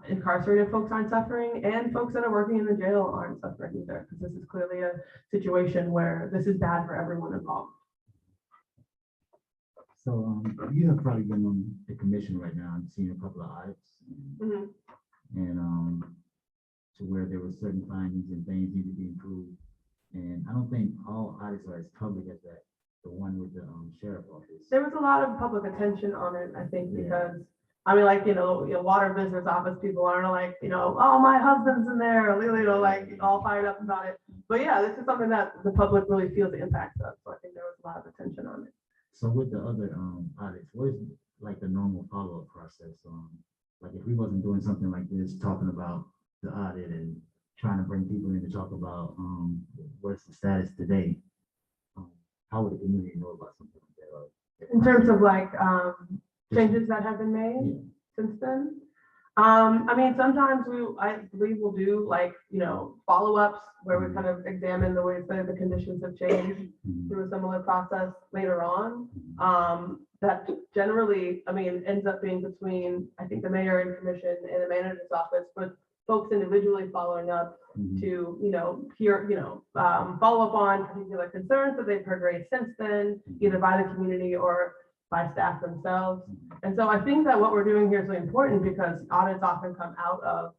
incarcerated folks aren't suffering and folks that are working in the jail aren't suffering either, because this is clearly a situation where this is bad for everyone involved. So you have probably been on the commission right now and seen a couple of audits, and to where there were certain findings and things need to be improved. And I don't think all audits are as public as that, the one with the sheriff office. There was a lot of public attention on it, I think, because water business office people aren't like, oh, my husband's in there, like all fired up about it. But yeah, this is something that the public really feels the impact of. So I think there was a lot of attention on it. So with the other audits, what is like the normal follow-up process? Like if we wasn't doing something like this, talking about the audit and trying to bring people in to talk about what's the status today, how would the community know about something like that? In terms of like changes that have been made since then? Sometimes I believe we'll do like, follow-ups where we kind of examine the ways that the conditions have changed through a similar process later on. That generally, ends up being between, I think, the mayor and commission and the manager's office, but folks individually following up to, follow up on particular concerns that they've heard raised since then, either by the community or by staff themselves. And so I think that what we're doing here is really important because audits often come out of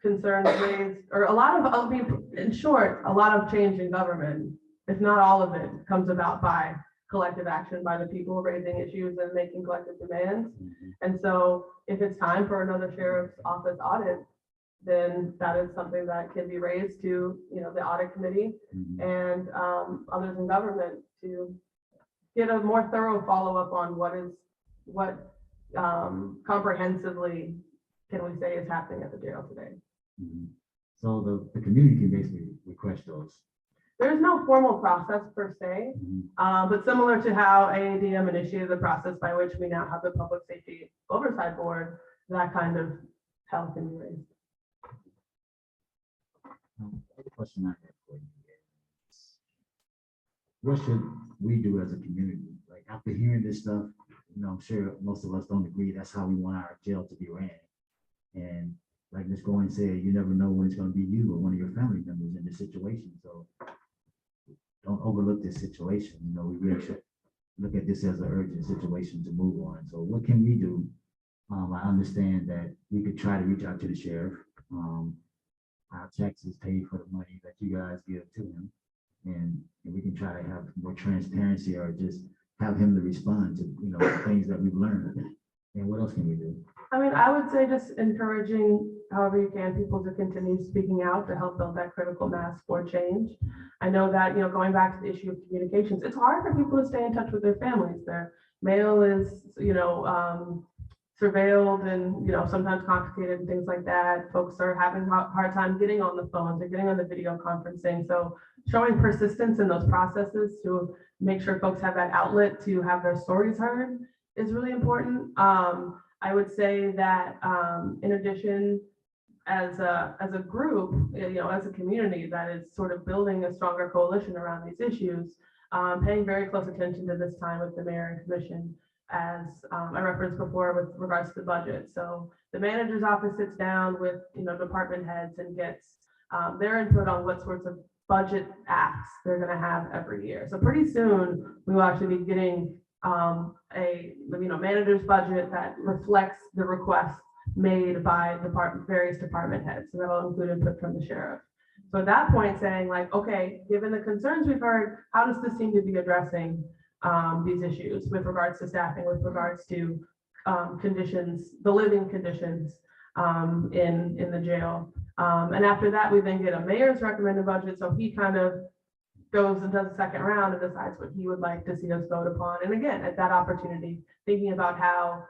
concerns raised, or a lot of, in short, a lot of change in government, if not all of it, comes about by collective action by the people raising issues and making collective demands. And so if it's time for another sheriff's office audit, then that is something that can be raised to, the audit committee Mhm. and others in government to get a more thorough follow-up on what comprehensively can we say is happening at the jail today. Mhm. So the community can basically request those. There's no formal process per se, Mhm. but similar to how AADM initiated the process by which we now have the Public Safety Oversight Board, that kind of help can be raised. The question I have for you is, what should we do as a community? Like, after hearing this stuff, I'm sure most of us don't agree that's how we want our jail to be ran. And like Ms. Goins said, you never know when it's gonna be you or one of your family members in this situation, so don't overlook this situation. We really should look at this as an urgent situation to move on. So what can we do? I understand that we could try to reach out to the sheriff. Our taxes pay for the money that you guys give to him. And we can try to have more transparency or just have him to respond to, things that we've learned. And what else can we do? I mean, I would say just encouraging however you can people to continue speaking out to help build that critical mass for change. I know that, going back to the issue of communications, it's hard for people to stay in touch with their families. Their mail is, surveilled and, sometimes complicated and things like that. Folks are having a hard time getting on the phones or getting on the video conferencing. So showing persistence in those processes to make sure folks have that outlet to have their stories heard is really important. I would say that in addition, as a group, as a community that is sort of building a stronger coalition around these issues, paying very close attention to this time with the mayor and commission, as I referenced before with regards to the budget. So the manager's office sits down with department heads and gets their input on what sorts of budget acts they're going to have every year. So pretty soon we will actually be getting a manager's budget that reflects the requests made by various department heads. So that'll include input from the sheriff. So at that point, saying like, okay, given the concerns we've heard, how does this seem to be addressing these issues with regards to staffing, with regards to conditions, the living conditions in the jail. And after that, we then get a mayor's recommended budget. So he kind of goes and does a second round and decides what he would like to see us vote upon. And again, at that opportunity, thinking about how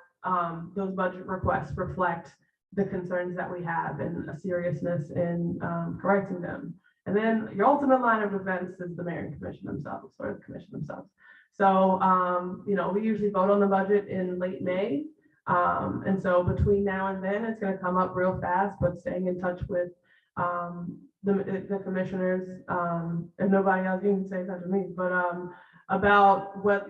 those budget requests reflect the concerns that we have and a seriousness in correcting them. And then your ultimate line of defense is the mayor and commission themselves, or the commission themselves. So, we usually vote on the budget in late May. And so between now and then, it's going to come up real fast, but staying in touch with the commissioners, if nobody else, you can say that to me, but about what,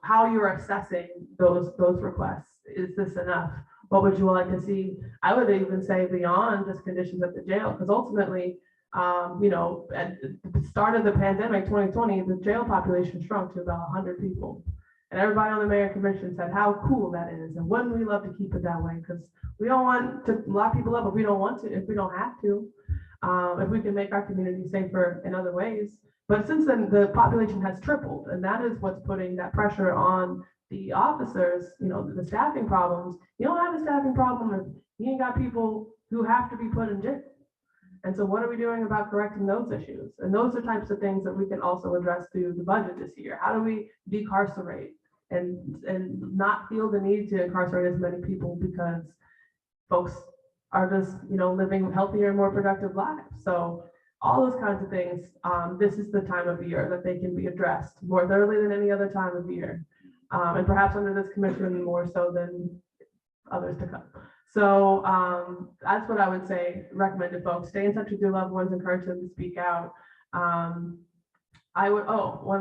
how you're assessing those requests. Is this enough? What would you like to see? I would even say beyond just conditions at the jail, because ultimately, at the start of the pandemic, 2020, the jail population shrunk to about 100 people. And everybody on the mayor commission said how cool that is. And wouldn't we love to keep it that way? Because we don't want to lock people up if we don't want to, if we don't have to, if we can make our community safer in other ways. But since then, the population has tripled, and that is what's putting that pressure on the officers, the staffing problems. You don't have a staffing problem if you ain't got people who have to be put in jail. And so what are we doing about correcting those issues? And those are types of things that we can also address through the budget this year. How do we decarcerate and not feel the need to incarcerate as many people because folks are just, living healthier and more productive lives. So all those kinds of things, this is the time of year that they can be addressed more thoroughly than any other time of year. And perhaps under this commission more so than others to come. So that's what I would say, recommend to folks. Stay in touch with your loved ones, encourage them to speak out. One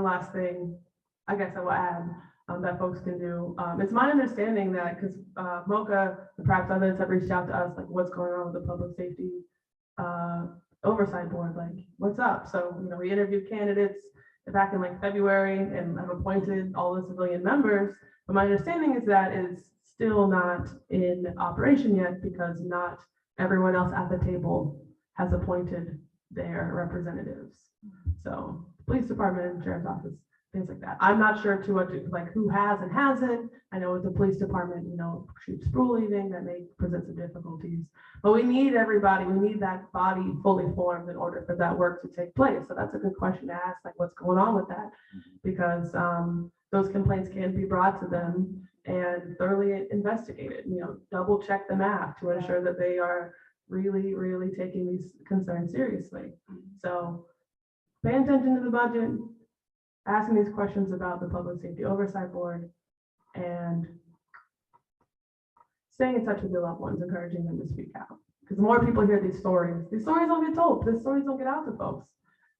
last thing, I guess I will add that folks can do. It's my understanding that because MOCA and perhaps others have reached out to us, like what's going on with the Public Safety Oversight Board, like what's up? So, we interviewed candidates back in like February and have appointed all the civilian members. But my understanding is that is still not in operation yet because not everyone else at the table has appointed their representatives. So police department and sheriff's office things like that. I'm not sure to what, like who has and hasn't. I know with the police department, you know, Chief Sproul leaving, that may present some difficulties. But we need everybody, we need that body fully formed in order for that work to take place. So that's a good question to ask, like what's going on with that? Because those complaints can be brought to them and thoroughly investigated, you know, double check the math to ensure that they are really, really taking these concerns seriously. So pay attention to the budget, asking these questions about the Public Safety Oversight Board, and staying in touch with your loved ones, encouraging them to speak out. Because the more people hear these stories don't get told, these stories don't get out to folks.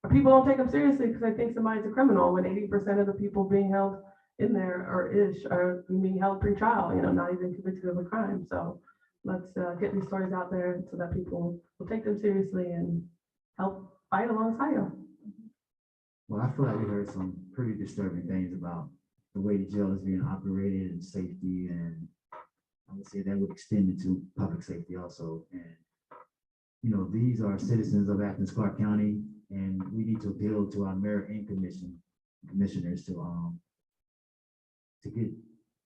Or people don't take them seriously because they think somebody's a criminal when 80% of the people being held in there are being held pre-trial, you know, not even convicted of a crime. So let's get these stories out there so that people will take them seriously and help fight alongside you. Well, I feel like we heard some pretty disturbing things about the way the jail is being operated and safety, and I would say that would extend it to public safety also. And, you know, these are citizens of Athens-Clarke County, and we need to appeal to our mayor and commissioners to get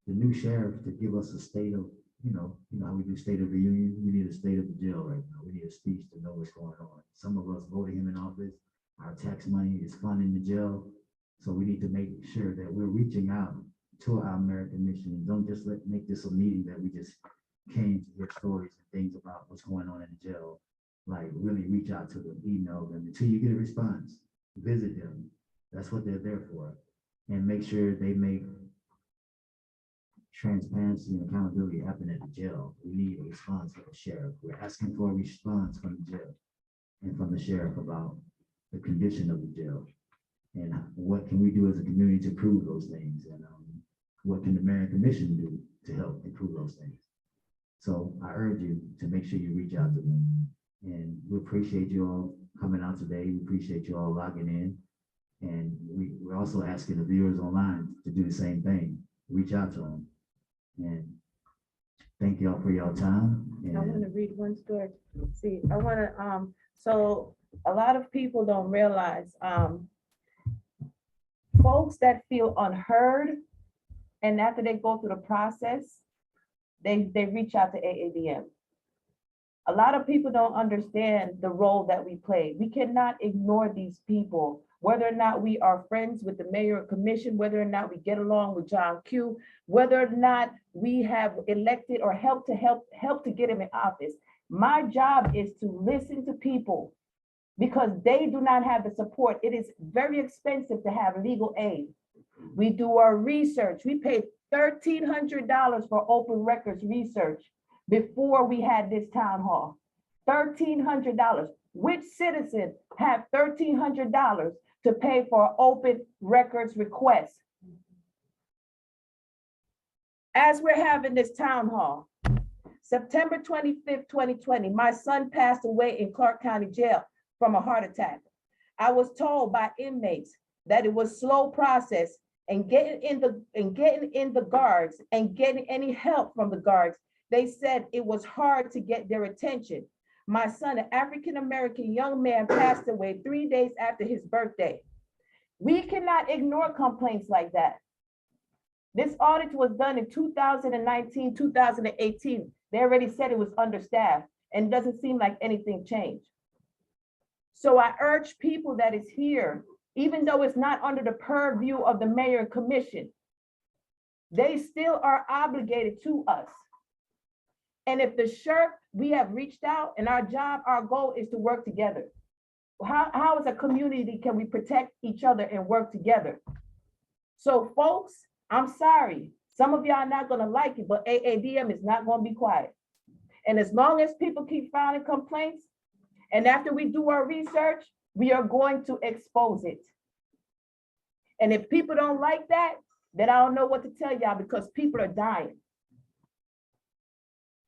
the new sheriff to give us a state of, you know how we do state of the union. We need a state of the jail right now. We need a speech to know what's going on. Some of us voted him in office. Our tax money is funding the jail. So we need to make sure that we're reaching out to our mayor and commissioners. Don't just make this a meeting that we just came to hear stories and things about what's going on in the jail. Like really reach out to them, email them until you get a response. Visit them. That's what they're there for. And make sure they make transparency and accountability happen at the jail. We need a response from the sheriff. We're asking for a response from the jail and from the sheriff about the condition of the jail and what can we do as a community to improve those things, and what can the mayor and commission do to help improve those things. So I urge you to make sure you reach out to them, and we appreciate you all coming out today. We appreciate you all logging in, and we're also asking the viewers online to do the same thing. Reach out to them. And thank y'all for your time. I want to read one story. See, I want to, so a lot of people don't realize, folks that feel unheard, and after they go through the process, they reach out to AADM. A lot of people don't understand the role that we play. We cannot ignore these people, whether or not we are friends with the mayor or commission, whether or not we get along with John Q, whether or not we have elected or helped to get him in office. My job is to listen to people because they do not have the support. It is very expensive to have legal aid. We do our research. We paid $1,300 for open records research before we had this town hall. $1,300. Which citizen have $1,300 to pay for open records request? As we're having this town hall, September 25th, 2020, my son passed away in Clarke County Jail from a heart attack. I was told by inmates that it was slow process, and getting in the guards and getting any help from the guards, they said it was hard to get their attention. My son, an African-American young man, passed away 3 days after his birthday. We cannot ignore complaints like that. This audit was done in 2019, 2018. They already said it was understaffed, and it doesn't seem like anything changed. So I urge people that is here, even though it's not under the purview of the mayor and commission, they still are obligated to us. And if the sheriff, we have reached out, and our job, our goal is to work together. How as a community can we protect each other and work together? So folks, I'm sorry. Some of y'all are not gonna like it, but AADM is not gonna be quiet. And as long as people keep filing complaints, and after we do our research, we are going to expose it. And if people don't like that, then I don't know what to tell y'all, because people are dying.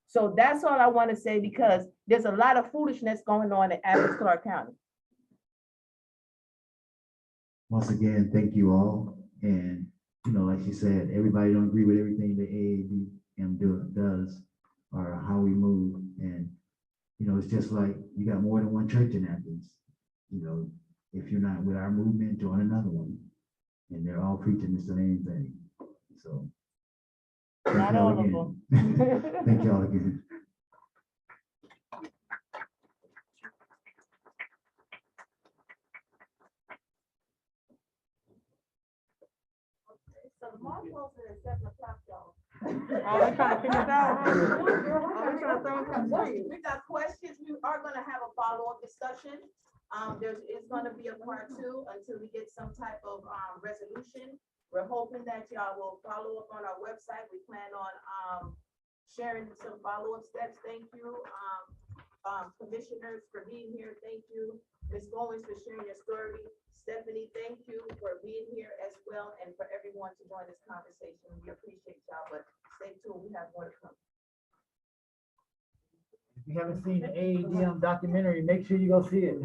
So that's all I want to say, because there's a lot of foolishness going on in Athens-Clarke County. Once again, thank you all. And, you know, like you said, everybody don't agree with everything that AADM does or how we move. And, you know, it's just like you got more than one church in Athens. You know, if you're not with our movement, join another one. And they're all all preaching the same thing, so. thank Not y'all all of again. them. Thank y'all again. So the mall closes at 7 o'clock, y'all. Oh, they're trying to figure it out. Oh, they're trying to throw us on the street. We got questions. We are gonna have a follow-up discussion. There is gonna be a part 2 until we get some type of, resolution. We're hoping that y'all will follow up on our website. We plan on, sharing some follow-up steps. Thank you, commissioners for being here. Thank you, Ms. Goins, for sharing your story. Stephanie, thank you for being here as well, and for everyone to join this conversation. We appreciate y'all, but stay tuned. We have more to come. If you haven't seen the AADM documentary, make sure you go see it.